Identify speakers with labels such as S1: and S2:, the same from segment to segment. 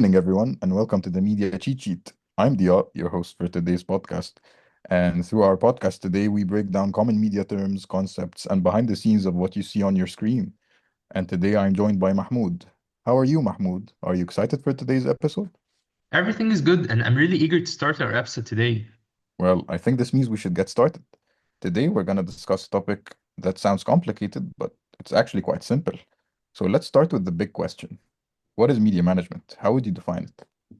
S1: evening, everyone, and welcome to the Media Cheat Sheet. I'm Dia, your host for today's podcast. And through our podcast today, we break down common media terms, concepts, and behind the scenes of what you see on your screen. And today I'm joined by Mahmoud. How are you, Mahmoud? Are you excited for today's episode?
S2: Everything is good, and I'm really eager to start our episode today.
S1: Well, I think this means we should get started. Today, we're going to discuss a topic that sounds complicated, but it's actually quite simple. So let's start with the big question. What is media management? How would you define it?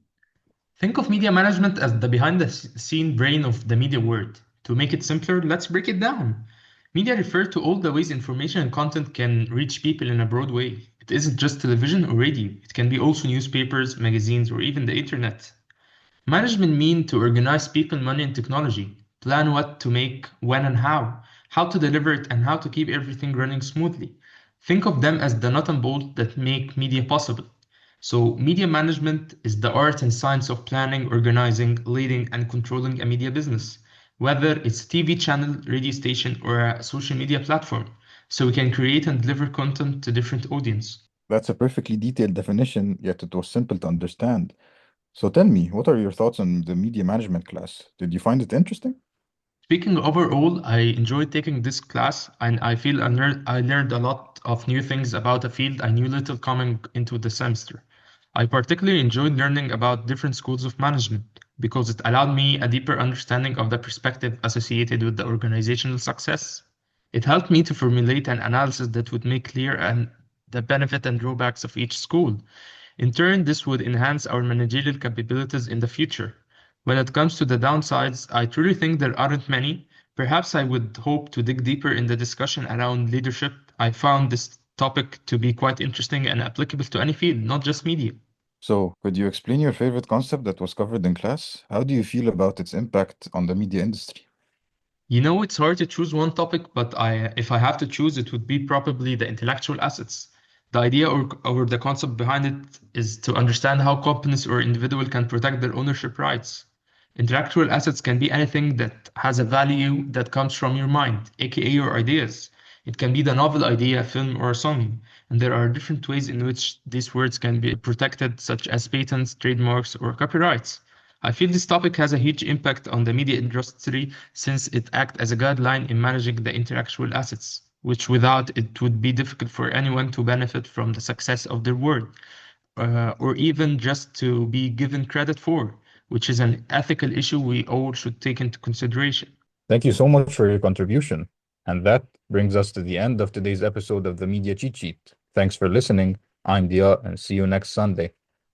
S2: Think of media management as the behind the scene brain of the media world. To make it simpler, let's break it down. Media refer to all the ways information and content can reach people in a broad way. It isn't just television or radio, it can be also newspapers, magazines, or even the internet. Management mean to organize people, money, and technology, plan what to make, when and how to deliver it, and how to keep everything running smoothly. Think of them as the nut and bolt that make media possible. So, media management is the art and science of planning, organizing, leading, and controlling a media business, whether it's a TV channel, radio station, or a social media platform, so we can create and deliver content to different audience.
S1: That's a perfectly detailed definition, yet it was simple to understand. So tell me, what are your thoughts on the media management class? Did you find it interesting?
S2: Speaking overall, I enjoyed taking this class and I feel I learned a lot of new things about a field I knew little coming into the semester. I particularly enjoyed learning about different schools of management because it allowed me a deeper understanding of the perspective associated with the organizational success. It helped me to formulate an analysis that would make clear the benefit and drawbacks of each school. In turn, this would enhance our managerial capabilities in the future. When it comes to the downsides, I truly think there aren't many. Perhaps I would hope to dig deeper in the discussion around leadership. I found this topic to be quite interesting and applicable to any field, not just media.
S1: So, could you explain your favorite concept that was covered in class? How do you feel about its impact on the media industry?
S2: It's hard to choose one topic, but if I have to choose, it would be probably the intellectual assets. The idea or the concept behind it is to understand how companies or individual can protect their ownership rights. Intellectual assets can be anything that has a value that comes from your mind, aka your ideas. It can be the novel idea, a film, or a song, and there are different ways in which these words can be protected, such as patents, trademarks, or copyrights. I feel this topic has a huge impact on the media industry since it acts as a guideline in managing the intellectual assets, which without it would be difficult for anyone to benefit from the success of their work, or even just to be given credit for, which is an ethical issue we all should take into consideration.
S1: Thank you so much for your contribution. And that brings us to the end of today's episode of the Media Cheat Sheet. Thanks for listening. I'm Dia, and see you next Sunday.